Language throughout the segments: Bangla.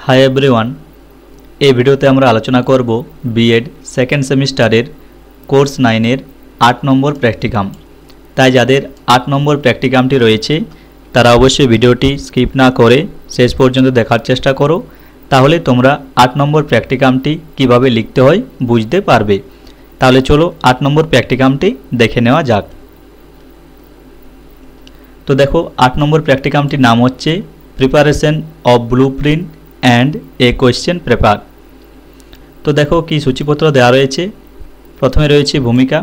हाई एवरीवन এই ভিডিওতে আমরা আলোচনা করব বিএড সেকেন্ড সেমিস্টারের কোর্স 9 এর 8 নম্বর প্র্যাকটিকাম। তাই যাদের 8 নম্বর প্র্যাকটিকামটি রয়েছে তারা অবশ্যই ভিডিওটি স্কিপ না করে শেষ পর্যন্ত দেখার চেষ্টা করো, তাহলে তোমরা 8 নম্বর প্র্যাকটিকামটি কিভাবে লিখতে হয় বুঝতে পারবে। তাহলে চলো 8 নম্বর প্র্যাকটিকামটি দেখে নেওয়া যাক। তো দেখো 8 নম্বর প্র্যাকটিকামটির নাম হচ্ছে preparation of blueprint and A question paper. तो देखो कि सूचीपत्र देওয়া রয়েছে। প্রথমে রয়েছে ভূমিকা,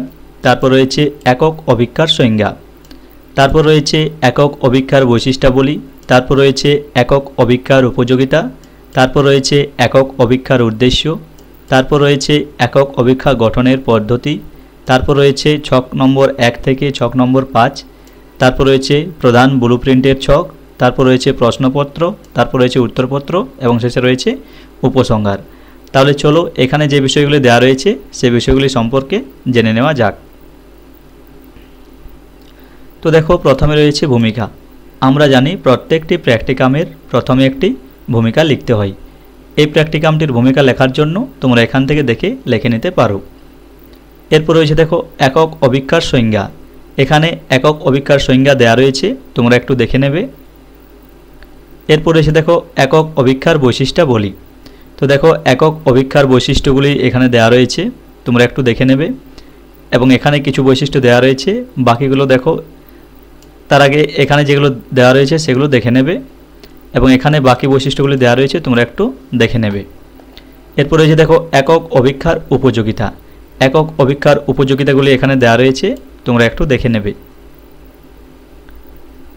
তারপর রয়েছে একক অভিক্ষার সংজ্ঞা, তারপর রয়েছে একক অভিক্ষার বৈশিষ্ট্যাবলী, তারপর রয়েছে একক অভিক্ষার উপযোগিতা, তারপর রয়েছে একক অভিক্ষার উদ্দেশ্য, তারপর রয়েছে একক অভিক্ষা গঠনের পদ্ধতি, তারপর রয়েছে ছক নম্বর 1 থেকে ছক নম্বর 5, তারপর রয়েছে প্রধান ব্লুপ্রিন্টের ছক, তারপর রয়েছে প্রশ্নপত্র, তারপর রয়েছে উত্তরপত্র এবং শেষে রয়েছে উপসংহার। তাহলে চলো এখানে যে বিষয়গুলি দেওয়া রয়েছে সেই বিষয়গুলি সম্পর্কে জেনে নেওয়া যাক। তো দেখো প্রথমে রয়েছে ভূমিকা। আমরা জানি প্রত্যেকটি প্র্যাকটিকামের প্রথমে একটি ভূমিকা লিখতে হয়। এই প্র্যাকটিকামটির ভূমিকা লেখার জন্য তোমরা এখান থেকে দেখে লিখে নিতে পারো। এরপর রয়েছে দেখো একক অভিক্ষার সংজ্ঞা। এখানে একক অভিক্ষার সংজ্ঞা দেওয়া রয়েছে, তোমরা একটু দেখে নেবে। এরপর এসে দেখো একক অভিক্ষার বৈশিষ্ট্যাবলী। তো দেখো একক অভিক্ষার বৈশিষ্ট্যগুলি এখানে দেওয়া রয়েছে, তোমরা একটু দেখে নেবে এবং এখানে কিছু বৈশিষ্ট্য দেওয়া রয়েছে, বাকিগুলো দেখো। তার আগে এখানে যেগুলো দেওয়া রয়েছে সেগুলো দেখে নেবে এবং এখানে বাকি বৈশিষ্ট্যগুলি দেওয়া রয়েছে, তোমরা একটু দেখে নেবে। এরপর রয়েছে দেখো একক অভিক্ষার উপযোগিতা। একক অভিক্ষার উপযোগিতাগুলি এখানে দেওয়া রয়েছে, তোমরা একটু দেখে নেবে।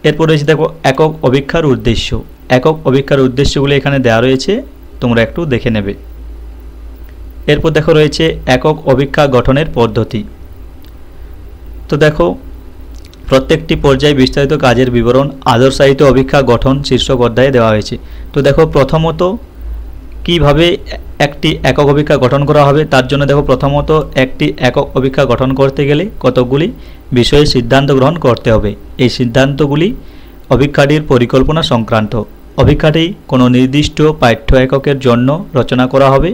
এরপর রয়েছে দেখো একক অভিক্ষার উদ্দেশ্য। একক অভিক্ষার উদ্দেশ্যগুলি এখানে দেওয়া রয়েছে, তোমরা একটু দেখে নেবে। এরপর দেখো রয়েছে একক অভিক্ষা গঠনের পদ্ধতি। তো দেখো প্রত্যেকটি পর্যায়ে বিস্তারিত কাজের বিবরণ আদর্শায়িত অভিক্ষা গঠন শীর্ষক অধ্যায়ে দেওয়া হয়েছে। তো দেখো প্রথমত কিভাবে একটি একক অভিক্ষা গঠন করা হবে তার জন্য দেখো প্রথমত একটি একক অভিক্ষা গঠন করতে গেলে কতকগুলি বিষয়ে সিদ্ধান্ত গ্রহণ করতে হবে। এই সিদ্ধান্তগুলি অভিক্ষাটির পরিকল্পনা সংক্রান্ত। অভিক্ষাটি কোনো নির্দিষ্ট পাঠ্য এককের জন্য রচনা করা হবে।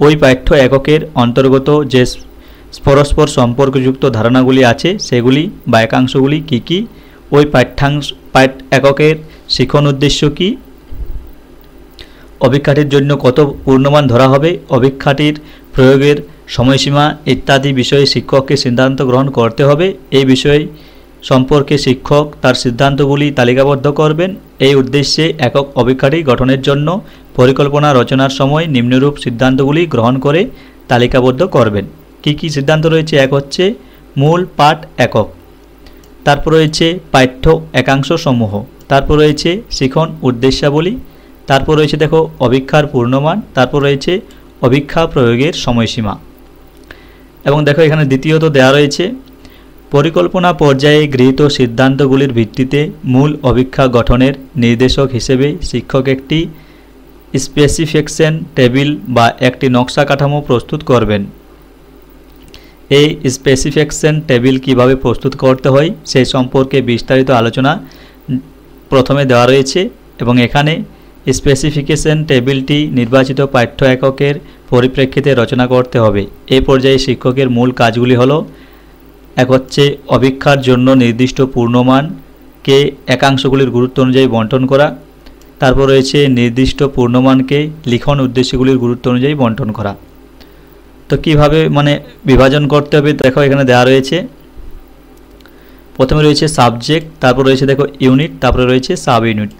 ওই পাঠ্য এককের অন্তর্গত যে পরস্পর সম্পর্কযুক্ত ধারণাগুলি আছে সেগুলি বা একাংশগুলি কী কী, ওই পাঠ্য এককের শিখন উদ্দেশ্য কী, অভিক্ষাটির জন্য কত পূর্ণমান ধরা হবে, অভিক্ষাটির প্রয়োগের সময়সীমা ইত্যাদি বিষয়ে শিক্ষককে সিদ্ধান্ত গ্রহণ করতে হবে। এই বিষয় সম্পর্কে শিক্ষক তার সিদ্ধান্তগুলি তালিকাবদ্ধ করবেন। এই উদ্দেশ্যে একক অভিক্ষাটি গঠনের জন্য পরিকল্পনা রচনার সময় নিম্নরূপ সিদ্ধান্তগুলি গ্রহণ করে তালিকাবদ্ধ করবেন। কি কি সিদ্ধান্ত রয়েছে? এক হচ্ছে মূল পাঠ একক, তারপর রয়েছে পাঠ্য একাংশ সমূহ, তারপর রয়েছে শিখন উদ্দেশ্যাবলী, তারপর রয়েছে দেখো অভিক্ষার পূর্ণমান, তারপর রয়েছে অভিক্ষা প্রয়োগের সময়সীমা। এবং দেখো এখানে দ্বিতীয়ত দেওয়া রয়েছে পরিকল্পনা পর্যায়ে গৃহীত সিদ্ধান্তগুলির ভিত্তিতে মূল অভিক্ষা গঠনের নির্দেশক হিসেবে শিক্ষক একটি স্পেসিফিকেশন টেবিল বা একটি নকশা কাঠামো প্রস্তুত করবেন। এই স্পেসিফিকেশন টেবিল কিভাবে প্রস্তুত করতে হয় সেই সম্পর্কে বিস্তারিত আলোচনা প্রথমে দেওয়া রয়েছে এবং এখানে স্পেসিফিকেশন টেবিলটি নির্বাচিত পাঠ্য এককের পরিপ্রেক্ষিতে রচনা করতে হবে। এই পর্যায়ে শিক্ষকের মূল কাজগুলি হলো এক হচ্ছে অভিক্ষার জন্য নির্দিষ্ট পূর্ণমানকে একাংশগুলির গুরুত্ব অনুযায়ী বণ্টন করা, তারপর রয়েছে নির্দিষ্ট পূর্ণমানকে লিখন উদ্দেশ্যগুলির গুরুত্ব অনুযায়ী বণ্টন করা। তো কিভাবে বিভাজন করতে হবে দেখো এখানে দেওয়া রয়েছে। প্রথমে রয়েছে সাবজেক্ট, তারপর রয়েছে দেখো ইউনিট, তারপরে রয়েছে সাব ইউনিট।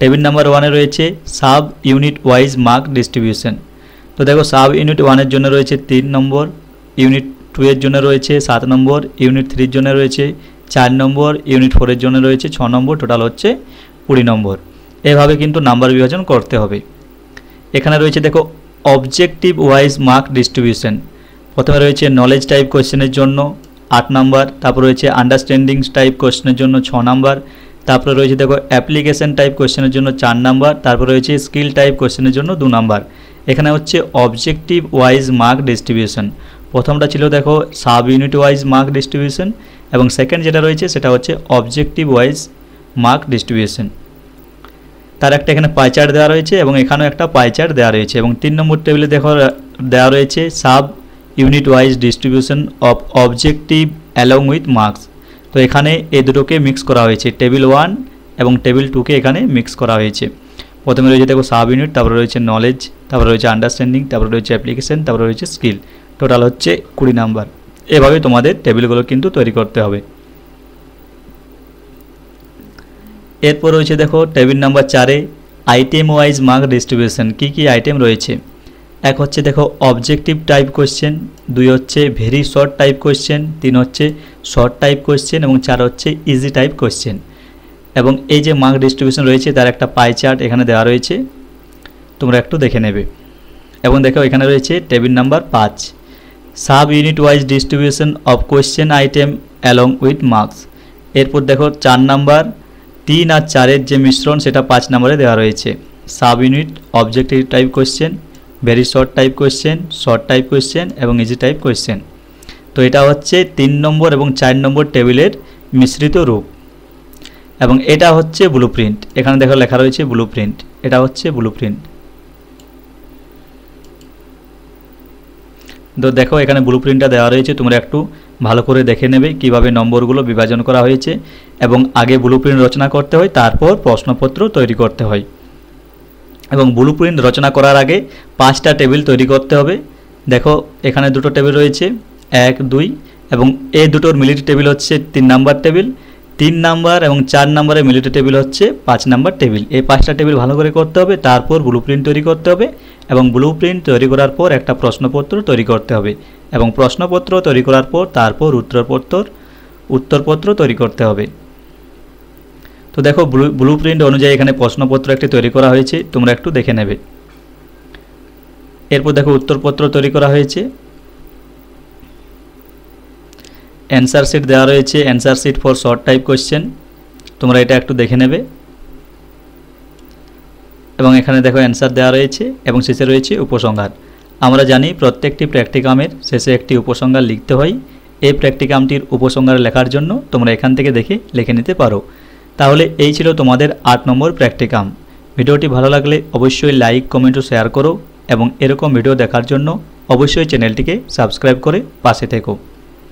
টেবিল নাম্বার 1-এ রয়েছে sub unit wise mark distribution. তো দেখো সাব ইউনিট 1-এর জন্য রয়েছে 3 নম্বর, ইউনিট 2-এর জন্য রয়েছে 7 নম্বর, ইউনিট 3-এর জন্য রয়েছে 4 নম্বর, ইউনিট 4-এর জন্য রয়েছে 6 নম্বর, টোটাল হচ্ছে 20 নম্বর। এভাবে কিন্তু নাম্বার বিভাজন করতে হবে। এখানে রয়েছে দেখো অবজেক্টিভ ওয়াইজ মার্ক ডিস্ট্রিবিউশন। প্রথমে রয়েছে নলেজ টাইপ কোয়েশ্চেনের জন্য 8 নম্বর, তারপর রয়েছে আন্ডারস্ট্যান্ডিং টাইপ কোয়েশ্চেনের জন্য 6 নম্বর, তারপরে রয়েছে দেখো অ্যাপ্লিকেশন টাইপ কোয়েশ্চেনের জন্য 4 নম্বর, তারপর রয়েছে স্কিল টাইপ কোয়েশ্চেনের জন্য 2 নম্বর। এখানে হচ্ছে অবজেক্টিভ ওয়াইজ মার্ক ডিস্ট্রিবিউশন। প্রথমটা ছিল দেখো sub unit wise mark distribution এবং সেকেন্ড যেটা রয়েছে সেটা হচ্ছে অবজেক্টিভ ওয়াইজ মার্ক ডিস্ট্রিবিউশন। তার একটা এখানে পাই চার্ট দেওয়া রয়েছে এবং এখানেও একটা পাই চার্ট দেওয়া রয়েছে। এবং 3 নম্বর টেবিলে দেখো দেওয়া রয়েছে sub unit wise distribution of objective along with marks. তো এখানে এই দুটোকে মিক্স করা হয়েছে, টেবিল 1 এবং টেবিল 2কে এখানে মিক্স করা হয়েছে। প্রথমে রয়েছে দেখো সাব ইউনিট, তারপরে রয়েছে নলেজ, তারপরে রয়েছে আন্ডারস্ট্যান্ডিং, তারপরে রয়েছে অ্যাপ্লিকেশন, তারপরে রয়েছে স্কিল। টোটাল হচ্ছে 20 নাম্বার। এভাবে তোমাদের টেবিলগুলো কিন্তু তৈরি করতে হবে। এরপর রয়েছে দেখো টেবিল নাম্বার 4-এ আইটেম ওয়াইজ মার্ক ডিস্ট্রিবিউশন। কী কী আইটেম রয়েছে? এক হচ্ছে দেখো অবজেক্টিভ টাইপ কোয়েশ্চেন, 2 হচ্ছে ভেরি শর্ট টাইপ কোয়েশ্চেন, 3 হচ্ছে শর্ট টাইপ কোয়েশ্চেন এবং 4 হচ্ছে ইজি টাইপ কোয়েশ্চেন। এবং এই যে মার্ক ডিস্ট্রিবিউশন রয়েছে তার একটা পাই চার্ট এখানে দেওয়া রয়েছে, তোমরা একটু দেখে নেবে। এবং দেখো এখানে রয়েছে table number 5 sub unit wise distribution of question item along with marks. এরপর দেখো 4 নাম্বার 3 আর 4-এর যে মিশ্রণ সেটা 5 নম্বরে দেওয়া রয়েছে। Sub unit objective type question, very short type question, short type question এবং ইজি টাইপ কোয়েশ্চেন। তো এটা হচ্ছে 3 নম্বর এবং 4 নম্বর টেবিলের মিশ্রিত রূপ। এবং এটা হচ্ছে ব্লুপ্রিন্ট, এখানে দেখো লেখা রয়েছে ব্লুপ্রিন্ট, এটা হচ্ছে ব্লুপ্রিন্ট। তো দেখো এখানে ব্লুপ্রিন্টটা দেওয়া রয়েছে, তোমরা একটু ভালো করে দেখে নেবে কিভাবে নম্বরগুলো বিভাজন করা হয়েছে। এবং আগে ব্লুপ্রিন্ট রচনা করতে হয়, তারপর প্রশ্নপত্র তৈরি করতে হয়। এবং ব্লুপ্রিন্ট রচনা করার আগে 5টা টেবিল তৈরি করতে হবে। দেখো এখানে দুটো টেবিল রয়েছে 1, 2 এবং এই দুটোর মিলিট টেবিল হচ্ছে 3 নাম্বার টেবিল, 3 নাম্বার এবং 4 নাম্বারের মিলিট টেবিল হচ্ছে 5 নাম্বার টেবিল। এই 5টা টেবিল ভালো করে করতে হবে, তারপর ব্লুপ্রিন্ট তৈরি করতে হবে। এবং ব্লুপ্রিন্ট তৈরি করার পর একটা প্রশ্নপত্র তৈরি করতে হবে এবং প্রশ্নপত্র তৈরি করার পর তারপর উত্তরপত্র তৈরি করতে হবে। তো দেখো ব্লুপ্রিন্ট অনুযায়ী এখানে প্রশ্নপত্র একটি তৈরি করা হয়েছে, তোমরা একটু দেখে নেবে। এরপর দেখো উত্তরপত্র তৈরি করা হয়েছে, অ্যান্সার শিট দেওয়া রয়েছে, answer sheet for short type question, তোমরা এটা একটু দেখে নেবে। এবং এখানে দেখো অ্যান্সার দেওয়া রয়েছে এবং শেষে রয়েছে উপসংহার। আমরা জানি প্রত্যেকটি প্র্যাকটিকামের শেষে একটি উপসংহার লিখতে হয়। এই প্র্যাকটিকামটির উপসংহার লেখার জন্য তোমরা এখান থেকে দেখে লিখে নিতে পারো। তাহলে এই ছিল তোমাদের 8 নম্বর প্র্যাকটিকাম। ভিডিওটি ভালো লাগলে অবশ্যই লাইক, কমেন্ট ও শেয়ার করো এবং এরকম ভিডিও দেখার জন্য অবশ্যই চ্যানেলটিকে সাবস্ক্রাইব করে পাশে থেকো।